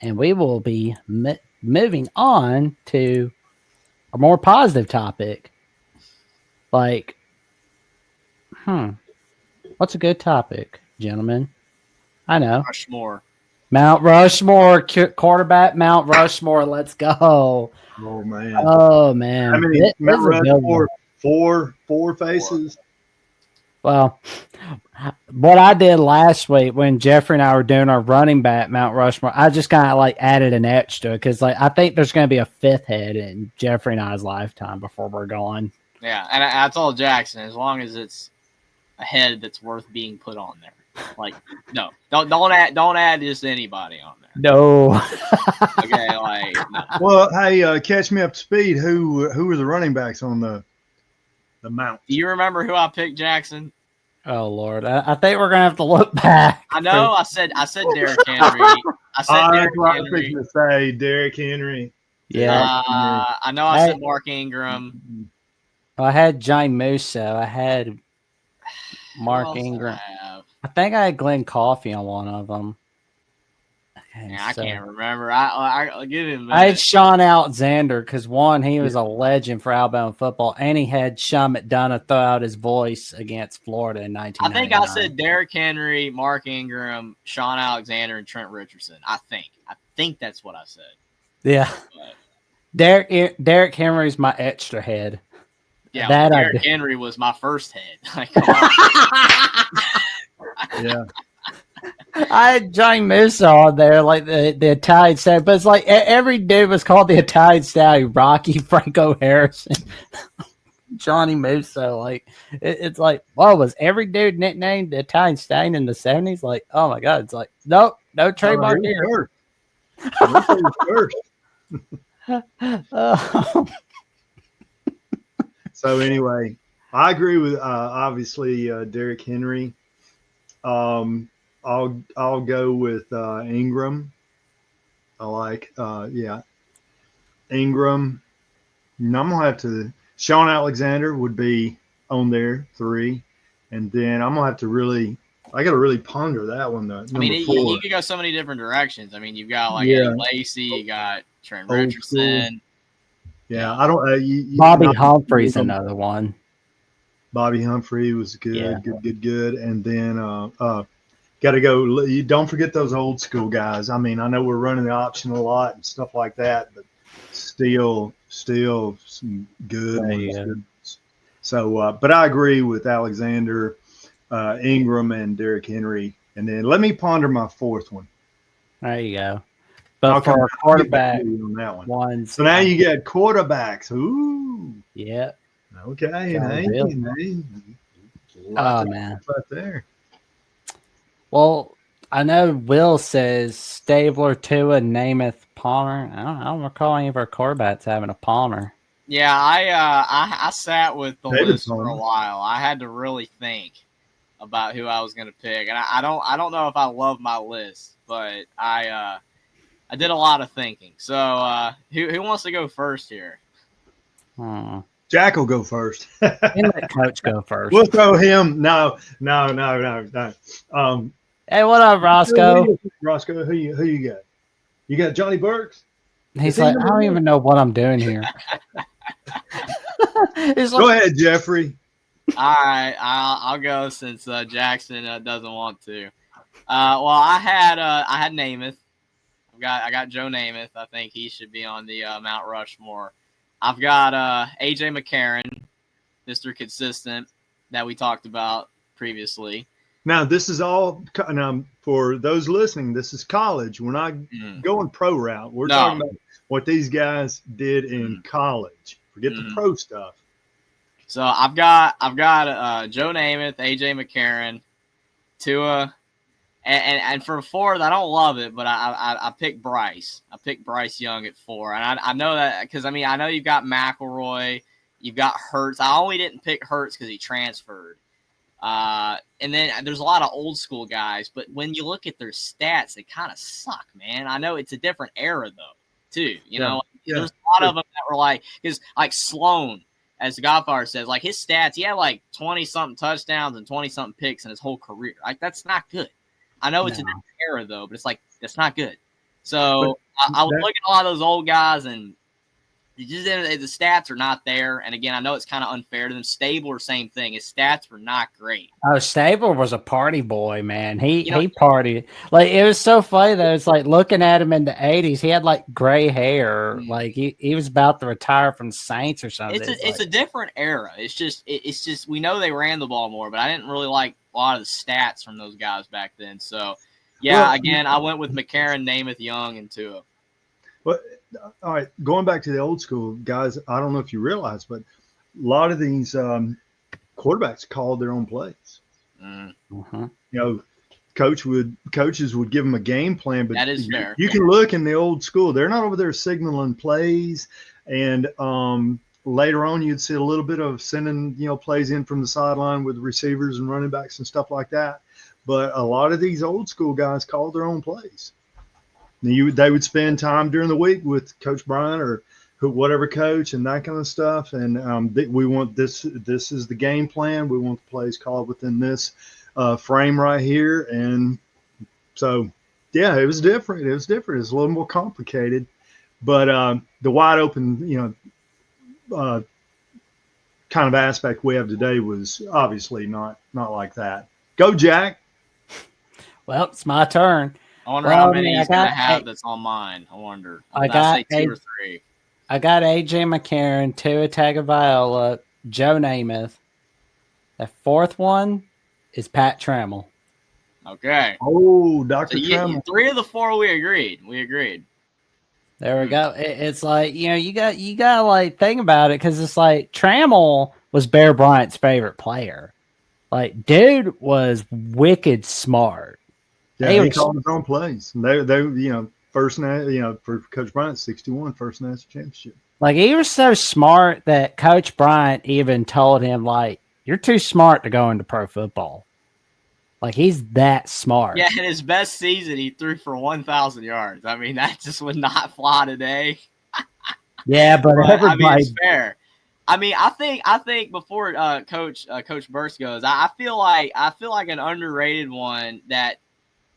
and we will be moving on to a more positive topic. Like, what's a good topic, gentlemen? I know. Rushmore. Mount Rushmore, quarterback Mount Rushmore. Let's go. Oh man. Oh man. How many Mount Rushmore? Four faces. Well, what I did last week when Jeffrey and I were doing our running back Mount Rushmore, I just kind of like added an extra because like I think there's going to be a fifth head in Jeffrey and I's lifetime before we're gone. Yeah, and I told Jackson, as long as it's a head that's worth being put on there, like no, don't add just anybody on there. No. Okay, like no. Well, hey, catch me up to speed. Who are the running backs on the mount? Do you remember who I picked, Jackson? Oh Lord, I think we're gonna have to look back. I know. I said Derrick Henry. I said Derrick Henry. I was to say Derrick Henry. Yeah. I know. I said Mark Ingram. I had Johnny Musso. I had Mark Ingram. I think I had Glenn Coffey on one of them. Okay, I can't remember. I'll give him. I had Sean Alexander because one, he was a legend for Alabama football, and he had Sean McDonough throw out his voice against Florida in 1999. I think I said Derrick Henry, Mark Ingram, Sean Alexander, and Trent Richardson. I think that's what I said. Yeah, Derrick Henry's my extra head. Yeah, Derrick Henry was my first head. Like, come on. Yeah. I had Johnny Musso on there, like the Italian stallion, but it's like every dude was called the Italian stallion. Rocky, Franco Harrison, Johnny Musso. Like it's like, whoa, was every dude nicknamed the Italian stallion in the 70s? Like, oh my god, it's like nope, no trademark here. First. So anyway, I agree with obviously Derrick Henry. I'll go with Ingram. I like Ingram. I'm gonna have to. Sean Alexander would be on there 3, and then I'm gonna have to I got to really ponder that one though. I mean, you could go so many different directions. I mean, you've got like Eddie Lacy, you got Trent Richardson. Yeah, I don't. Bobby Humphrey's another one. Bobby Humphrey was good, good, and then got to go. You don't forget those old school guys. I mean, I know we're running the option a lot and stuff like that, but still some good ones. So, but I agree with Alexander, Ingram, and Derrick Henry. And then let me ponder my fourth one. There you go. But for a quarterback, on that one. Ones, so now you got quarterbacks. Ooh. Yeah. Okay. Oh man. Right there. Well, I know Will says Stabler, Tua, Namath, Palmer. I don't recall any of our quarterbacks having a Palmer. Yeah, I sat with the list for a while. I had to really think about who I was going to pick, and I don't know if I love my list, but I did a lot of thinking. So who wants to go first here? Jack will go first. And let Coach go first. We'll throw him. No. Hey, what up, Roscoe? Roscoe, who you got? You got Johnny Burks? He's like, I don't even know what I'm doing here. Go ahead, Jeffrey. All right, I'll go since Jackson doesn't want to. Well, I had Namath. I got Joe Namath. I think he should be on the Mount Rushmore. I've got AJ McCarron, Mr. Consistent, that we talked about previously. Now, this is all for those listening. This is college. We're not going pro route. We're talking about what these guys did in college. Forget the pro stuff. So I've got Joe Namath, AJ McCarron, Tua, and for fourth, I don't love it, but I picked Bryce. I picked Bryce Young at 4, and I know that because I know you've got McElroy, you've got Hurts. I only didn't pick Hurts because he transferred. And then there's a lot of old school guys, but when you look at their stats, they kind of suck, man. I know it's a different era though, too. There's a lot of them that were like Sloan, as the Godfather says, like his stats, he had like 20-something touchdowns and 20-something picks in his whole career. Like that's not good. I know it's a different era though, but it's like that's not good. So I was looking at a lot of those old guys, and the stats are not there. And again, I know it's kind of unfair to them. Stabler, same thing. His stats were not great. Oh, Stabler was a party boy, man. He partied. Like, it was so funny though. It's like looking at him in the 80s, he had like gray hair. Like he was about to retire from Saints or something. It's a different era. It's just we know they ran the ball more, but I didn't really like a lot of the stats from those guys back then. So again, I went with McCarron, Namath, Young, and Tua. But all right, going back to the old school guys, I don't know if you realize, but a lot of these quarterbacks called their own plays. Mm-hmm. You know, coaches would give them a game plan, but that is fair. You can look in the old school; they're not over there signaling plays, and later on you'd see a little bit of sending plays in from the sideline with receivers and running backs and stuff like that. But a lot of these old school guys called their own plays. They would spend time during the week with Coach Bryant or whatever coach and that kind of stuff. And we want this. This is the game plan. We want the plays called within this frame right here. And so, yeah, it was different. It was different. It was a little more complicated. But the wide open, kind of aspect we have today was obviously not like that. Go, Jack. Well, it's my turn. I wonder how many he's going to have that's on mine. I wonder. I say 2 or 3. I got A.J. McCarron, Tua Tagovailoa, Joe Namath. The fourth one is Pat Trammell. Okay. Oh, Dr. Trammell. 3 of the 4 we agreed. There we go. It's like, you got to like think about it, because it's like Trammell was Bear Bryant's favorite player. Like, dude was wicked smart. Yeah, he called his own plays. They first, for Coach Bryant, 61 first national championship. Like, he was so smart that Coach Bryant even told him, like, you're too smart to go into pro football. Like, he's that smart. Yeah, in his best season, he threw for 1,000 yards. I mean, that just would not fly today. Yeah, but everybody... I mean, it's fair. I mean, I think before Coach Burst goes, I feel like an underrated one that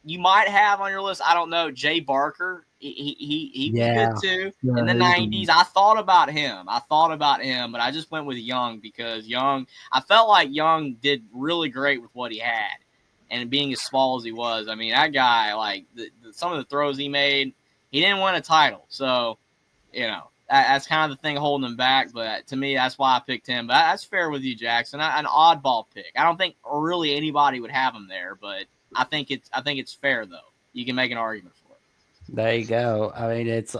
you might have on your list. I don't know. Jay Barker. He was good too in the 90s. I thought about him, but I just went with Young because I felt like Young did really great with what he had. And being as small as he was, I mean, that guy, like, some of the throws he made, he didn't win a title. So, that's kind of the thing holding him back. But to me, that's why I picked him. But that's fair with you, Jackson. An oddball pick. I don't think really anybody would have him there, but I think it's fair, though. You can make an argument for it. There you go. I mean, it's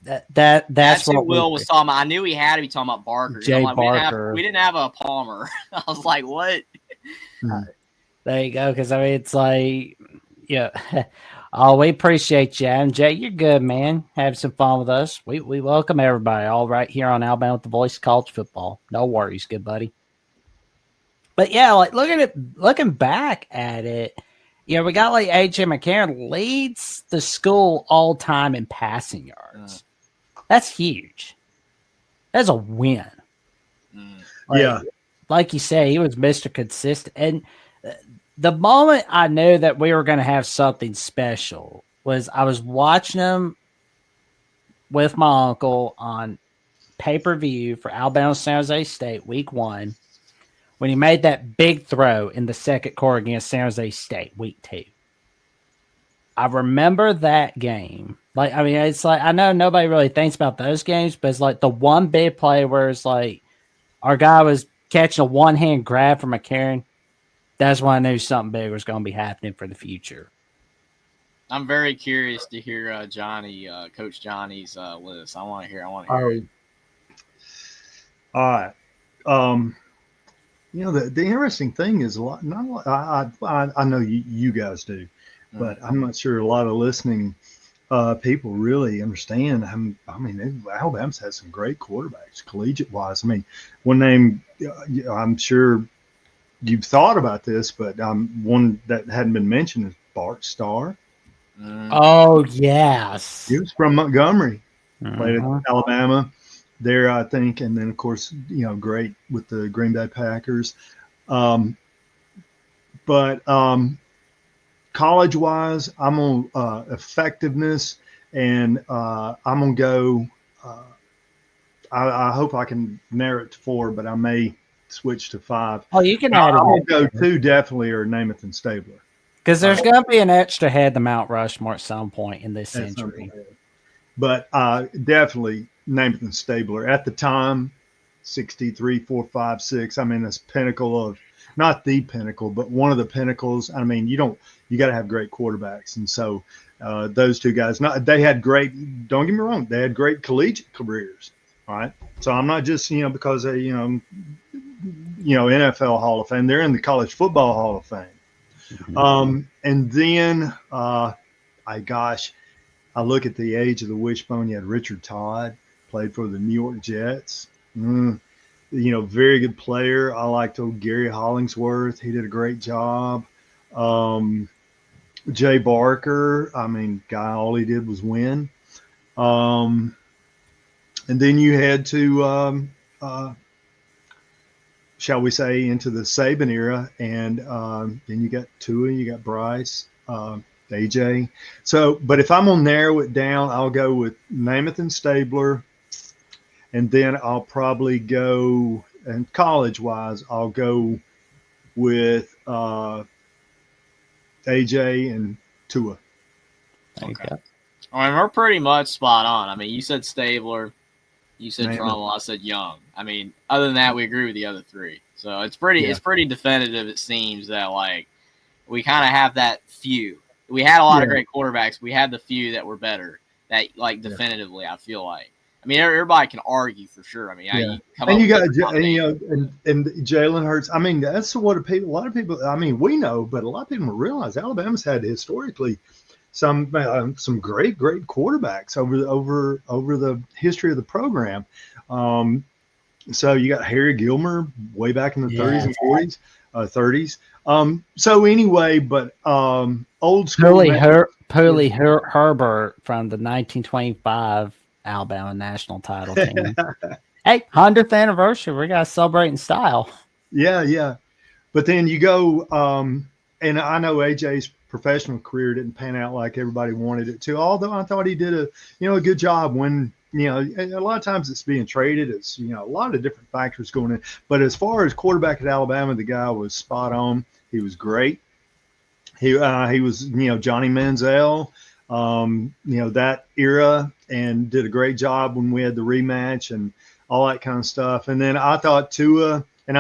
that's what Will was talking about. I knew he had to be talking about Barker. Jay Barker. We didn't have a Palmer. I was like, what? There you go. Because I mean, it's like, oh, we appreciate you, and Jay, you're good, man. Have some fun with us. We welcome everybody. All right, here on Alabama with the Voice of College Football. No worries, good buddy. But yeah, like looking back at it, we got like A.J. McCarron leads the school all time in passing yards. That's huge. That's a win. Like you say, he was Mr. Consistent. And the moment I knew that we were going to have something special was I was watching him with my uncle on pay-per-view for Alabama San Jose State week 1 when he made that big throw in the second quarter against San Jose State week 2. I remember that game. Like, I mean, it's like, I know nobody really thinks about those games, but it's like the one big play where it's like our guy was catching a one-hand grab from McCarron. That's when I knew something big was going to be happening for the future. I'm very curious to hear Coach Johnny's list. I want to hear it. All right. The interesting thing is I know you guys do, but I'm not sure a lot of listening people really understand. I mean, Alabama's had some great quarterbacks, collegiate wise. I mean, one name I'm sure you've thought about this, but one that hadn't been mentioned is Bart Starr. Oh, yes. He was from Montgomery, played at Alabama there, I think. And then, of course, great with the Green Bay Packers. But college-wise, I'm on effectiveness and I'm gonna go. I hope I can narrow it to 4, but I may switch to 5. Oh, you can add I'm it gonna go 2 definitely are Namath and Stabler because there's going to be an extra head to Mount Rushmore at some point in this at some century. point. But definitely Namath and Stabler at the time, 63, 4, 5, 6. I mean, this pinnacle of not the pinnacle, but one of the pinnacles. I mean, you got to have great quarterbacks, and so those two guys. They had great. Don't get me wrong, they had great collegiate careers. All right, so I'm not just because they NFL Hall of Fame. They're in the College Football Hall of Fame. Mm-hmm. And then I look at the age of the wishbone. You had Richard Todd, played for the New York Jets. Very good player. I liked old Gary Hollingsworth. He did a great job. Jay Barker. I mean, guy, all he did was win. And then you head to, shall we say, into the Saban era, and then you got Tua, you got Bryce, AJ. So, but if I'm gonna narrow it down, I'll go with Namath and Stabler, and then I'll probably go, and college-wise, I'll go with AJ and Tua. Okay. I mean, we're pretty much spot on. I mean, you said Stabler, you said Trumbull, I said Young. I mean, other than that, we agree with the other 3. So it's pretty definitive. It seems that like we kind of have that few. We had a lot of great quarterbacks. We had the few that were better. That like definitively, I feel like. I mean, everybody can argue for sure. I mean, you got and Jalen Hurts. I mean, that's what a lot of people. I mean, we know, but a lot of people don't realize Alabama's had historically some great quarterbacks over the history of the program. So you got Harry Gilmer way back in the 30s and 40s, 30s. So anyway, but old school. Purley Herbert from the 1925 Alabama national title team. Hey, 100th anniversary. We got to celebrate in style. Yeah. But then you go, and I know AJ's professional career didn't pan out like everybody wanted it to, although I thought he did a good job when, a lot of times it's being traded. It's, a lot of different factors going in. But as far as quarterback at Alabama, the guy was spot on. He was great. He was, Johnny Manziel, that era, and did a great job when we had the rematch and all that kind of stuff. And then I thought Tua and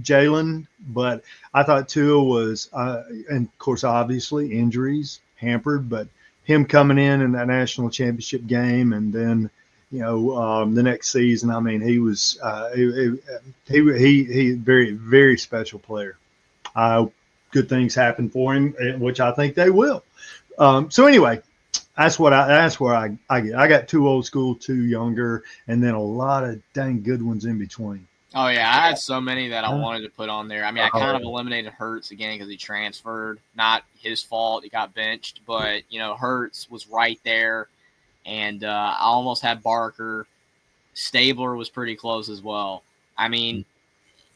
Jalen, but I thought Tua was, and of course, obviously injuries hampered, but him coming in that national championship game, and then, the next season, I mean, he was, he very, very special player. Good things happen for him, which I think they will. So anyway, that's where I get. I got 2 old school, 2 younger, and then a lot of dang good ones in between. Oh yeah, I had so many that I wanted to put on there. I mean, I kind of eliminated Hurts again because he transferred. Not his fault; he got benched. But Hurts was right there, and I almost had Barker. Stabler was pretty close as well. I mean,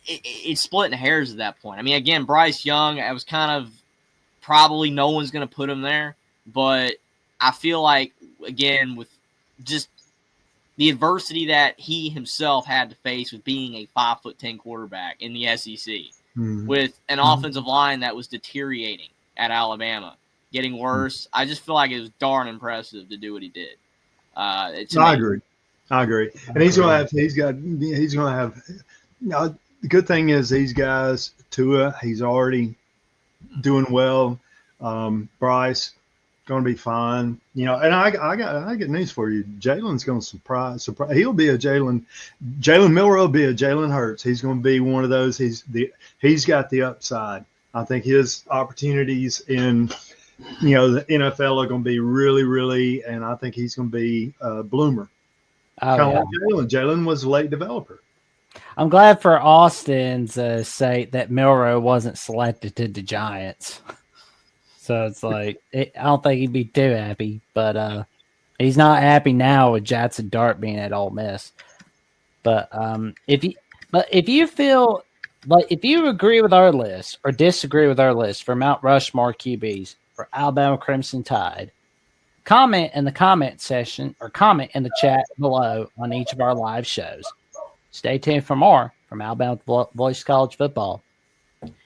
it's splitting hairs at that point. I mean, again, Bryce Young, I was kind of probably no one's going to put him there, but I feel like, again, with just the adversity that he himself had to face with being a 5'10" quarterback in the SEC, with an offensive line that was deteriorating at Alabama, getting worse. I just feel like it was darn impressive to do what he did. I agree. And he's going to have, the good thing is these guys, Tua, he's already doing well. Bryce, going to be fine. And I got news for you. Jalen's going to surprise. He'll be a Jalen Milroe will be a Jalen Hurts. He's going to be one of those. He's got the upside. I think his opportunities in, the NFL are going to be really, really, and I think he's going to be a bloomer. Kind of like Jalen. Jalen was a late developer. I'm glad for Austin's sake that Milroe wasn't selected to the Giants. So it's like, I don't think he'd be too happy, but he's not happy now with Jackson Dart being at Ole Miss. But if you feel like, if you agree with our list or disagree with our list for Mount Rushmore QBs for Alabama Crimson Tide, comment in the comment section or comment in the chat below on each of our live shows. Stay tuned for more from Alabama Voice College Football.